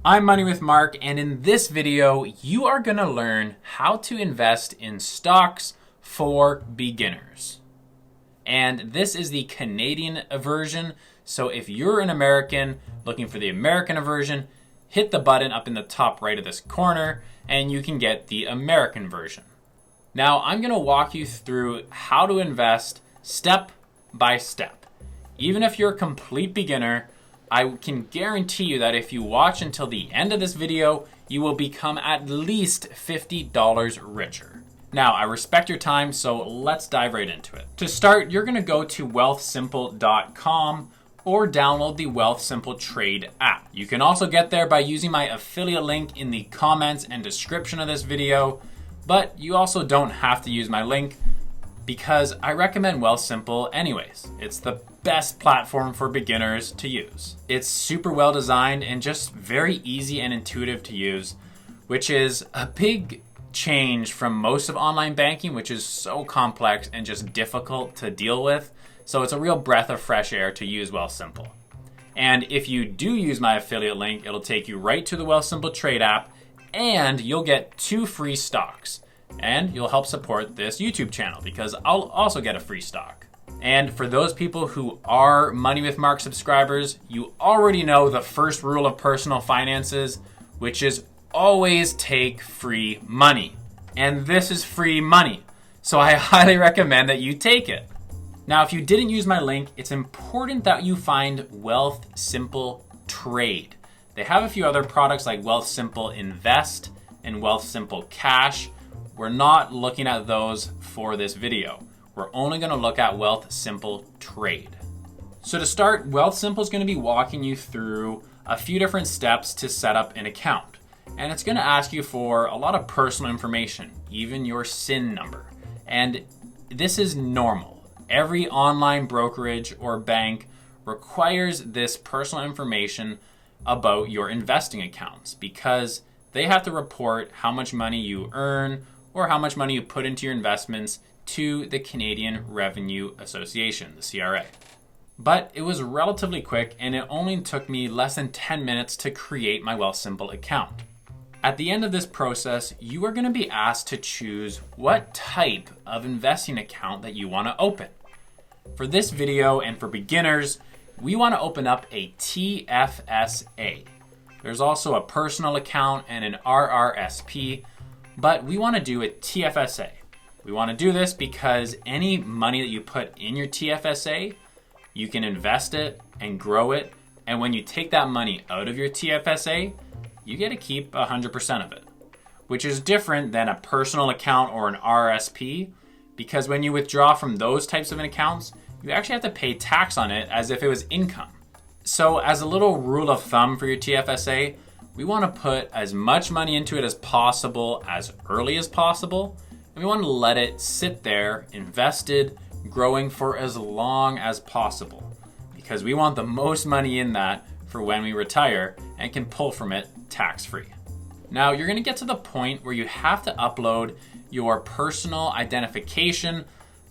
I'm Money with Mark, and in this video, you are going to learn how to invest in stocks for beginners. And this is the Canadian version, so if you're an American looking for the American version, hit the button up in the top right of this corner, and you can get the American version. Now, I'm going to walk you through how to invest step by step. Even if you're a complete beginner, I can guarantee you that if you watch until the end of this video, you will become at least $50 richer. Now, I respect your time, so let's dive right into it. To start, you're going to go to WealthSimple.com or download the WealthSimple Trade app. You can also get there by using my affiliate link in the comments and description of this video, but you also don't have to use my link because I recommend WealthSimple anyways. It's the best platform for beginners to use. It's super well designed and just very easy and intuitive to use, which is a big change from most of online banking, which is so complex and just difficult to deal with. So it's a real breath of fresh air to use WealthSimple. And if you do use my affiliate link, it'll take you right to the WealthSimple Trade app, and you'll get 2 free stocks. And you'll help support this YouTube channel because I'll also get a free stock. And for those people who are Money with Mark subscribers, you already know the first rule of personal finances, which is always take free money. And this is free money, so I highly recommend that you take it. Now, if you didn't use my link, it's important that you find WealthSimple Trade. They have a few other products like WealthSimple Invest and WealthSimple Cash. We're not looking at those for this video. We're only going to look at WealthSimple Trade. So to start, WealthSimple is going to be walking you through a few different steps to set up an account. And it's going to ask you for a lot of personal information, even your SIN number. And this is normal. Every online brokerage or bank requires this personal information about your investing accounts because they have to report how much money you earn or how much money you put into your investments to the Canadian Revenue Association, the CRA. But it was relatively quick, and it only took me less than 10 minutes to create my WealthSimple account. At the end of this process, you are going to be asked to choose what type of investing account that you want to open. For this video and for beginners, we want to open up a TFSA. There's also a personal account and an RRSP, but we want to do a TFSA. We want to do this because any money that you put in your TFSA, you can invest it and grow it. And when you take that money out of your TFSA, you get to keep 100% of it, which is different than a personal account or an RRSP, because when you withdraw from those types of accounts, you actually have to pay tax on it as if it was income. So as a little rule of thumb for your TFSA, we want to put as much money into it as possible as early as possible. And we want to let it sit there, invested, growing for as long as possible. Because we want the most money in that for when we retire and can pull from it tax-free. Now, you're going to get to the point where you have to upload your personal identification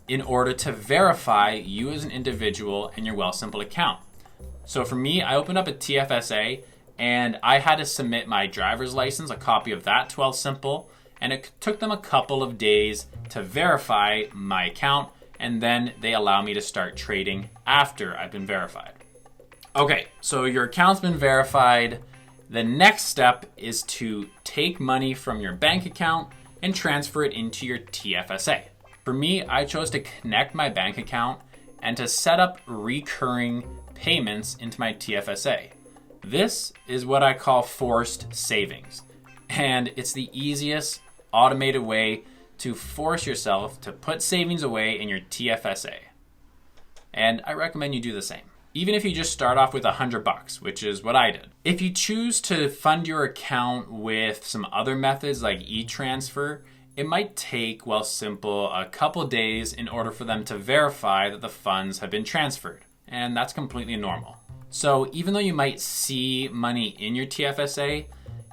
in order to verify you as an individual in your WealthSimple account. So for me, I opened up a TFSA and I had to submit my driver's license, a copy of that to WealthSimple, and it took them a couple of days to verify my account, and then they allow me to start trading after I've been verified. Okay, so your account's been verified. The next step is to take money from your bank account and transfer it into your TFSA. For me, I chose to connect my bank account and to set up recurring payments into my TFSA. This is what I call forced savings, and it's the easiest automated way to force yourself to put savings away in your TFSA. And I recommend you do the same, even if you just start off with $100, which is what I did. If you choose to fund your account with some other methods like e-transfer, it might take WealthSimple a couple days in order for them to verify that the funds have been transferred, and that's completely normal. So even though you might see money in your TFSA,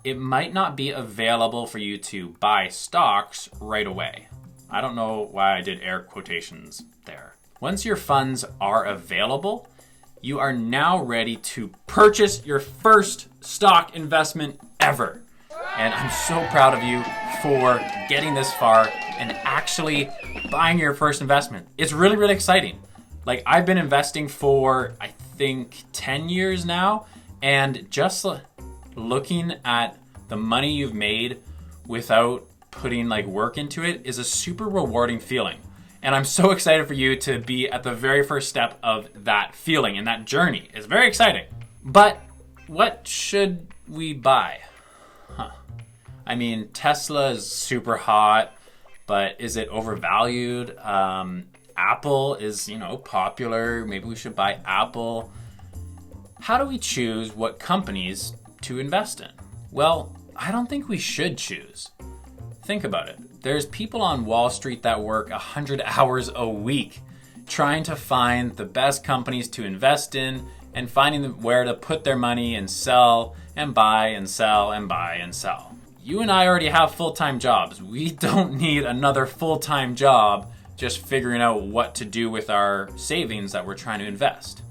it might not be available for you to buy stocks right away. I don't know why I did air quotations there. Once your funds are available, you are now ready to purchase your first stock investment ever. And I'm so proud of you for getting this far and actually buying your first investment. It's really, really exciting. Like, I've been investing for, I think, 10 years now, and just looking at the money you've made without putting like work into it is a super rewarding feeling. And I'm so excited for you to be at the very first step of that feeling and that journey. It's very exciting. But what should we buy? I mean, Tesla is super hot, but is it overvalued? Apple is, popular. Maybe we should buy Apple. How do we choose what companies to invest in? Well, I don't think we should choose. Think about it. There's people on Wall Street that work 100 hours a week trying to find the best companies to invest in and finding where to put their money and sell and buy and sell and buy and sell. You and I already have full-time jobs. We don't need another full-time job just figuring out what to do with our savings that we're trying to invest.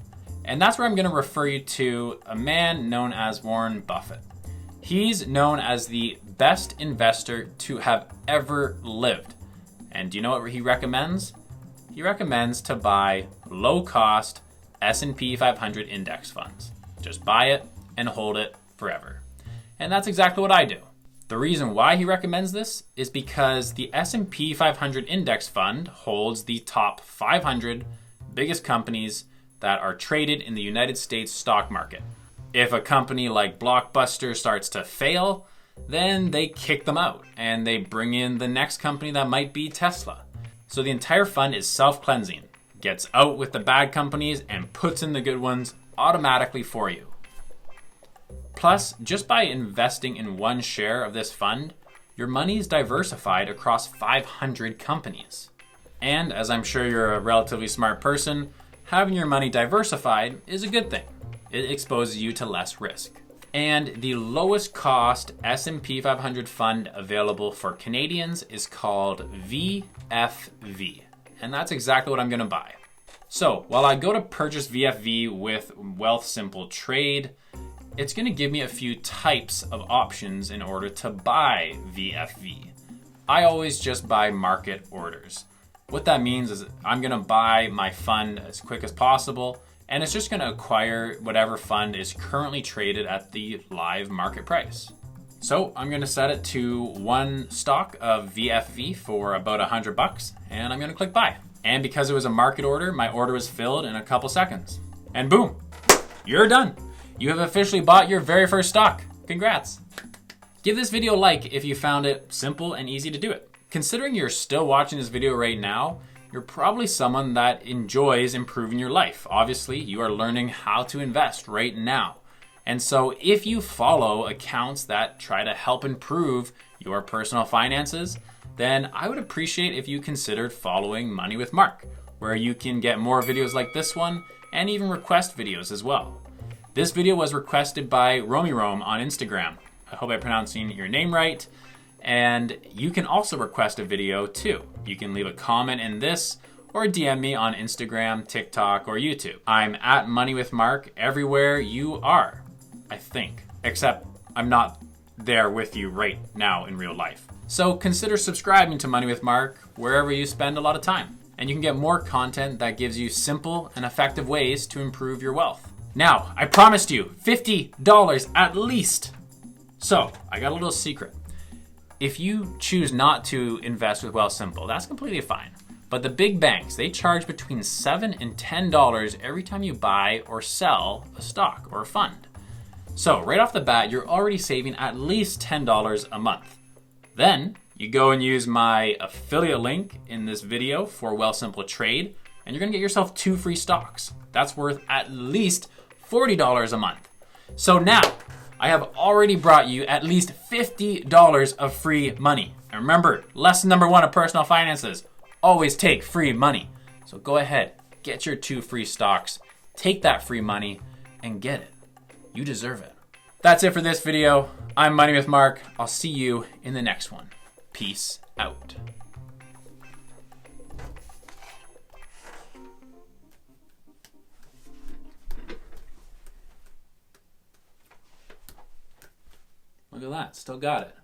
And that's where I'm going to refer you to a man known as Warren Buffett. He's known as the best investor to have ever lived. And do you know what he recommends? He recommends to buy low-cost S&P 500 index funds. Just buy it and hold it forever. And that's exactly what I do. The reason why he recommends this is because the S&P 500 index fund holds the top 500 biggest companies that are traded in the United States stock market. If a company like Blockbuster starts to fail, then they kick them out and they bring in the next company that might be Tesla. So the entire fund is self-cleansing, gets out with the bad companies and puts in the good ones automatically for you. Plus, just by investing in one share of this fund, your money is diversified across 500 companies. And as I'm sure you're a relatively smart person, having your money diversified is a good thing. It exposes you to less risk. And the lowest cost S&P 500 fund available for Canadians is called VFV. And that's exactly what I'm going to buy. So while I go to purchase VFV with WealthSimple Trade, it's going to give me a few types of options in order to buy VFV. I always just buy market orders. What that means is I'm going to buy my fund as quick as possible, and it's just going to acquire whatever fund is currently traded at the live market price. So I'm going to set it to one stock of VFV for about $100, and I'm going to click buy. And because it was a market order, my order was filled in a couple seconds. And boom, you're done. You have officially bought your very first stock. Congrats. Give this video a like if you found it simple and easy to do it. Considering you're still watching this video right now, you're probably someone that enjoys improving your life. Obviously, you are learning how to invest right now. And so if you follow accounts that try to help improve your personal finances, then I would appreciate if you considered following Money with Mark, where you can get more videos like this one and even request videos as well. This video was requested by Romy Rome on Instagram. I hope I'm pronouncing your name right. And you can also request a video too. You can leave a comment in this or DM me on Instagram, TikTok, or YouTube. I'm at Money with Mark everywhere you are, I think. Except I'm not there with you right now in real life. So consider subscribing to Money with Mark wherever you spend a lot of time. And you can get more content that gives you simple and effective ways to improve your wealth. Now, I promised you $50 at least. So, I got a little secret. If you choose not to invest with WealthSimple, that's completely fine. But the big banks, they charge between $7 and $10 every time you buy or sell a stock or a fund. So, right off the bat, you're already saving at least $10 a month. Then, you go and use my affiliate link in this video for WealthSimple Trade, and you're gonna get yourself 2 free stocks. That's worth at least $40 a month. So now, I have already brought you at least $50 of free money. And remember, lesson number 1 of personal finances, always take free money. So go ahead, get your 2 free stocks, take that free money, and get it. You deserve it. That's it for this video. I'm Money with Mark. I'll see you in the next one. Peace out. Look at that, still got it.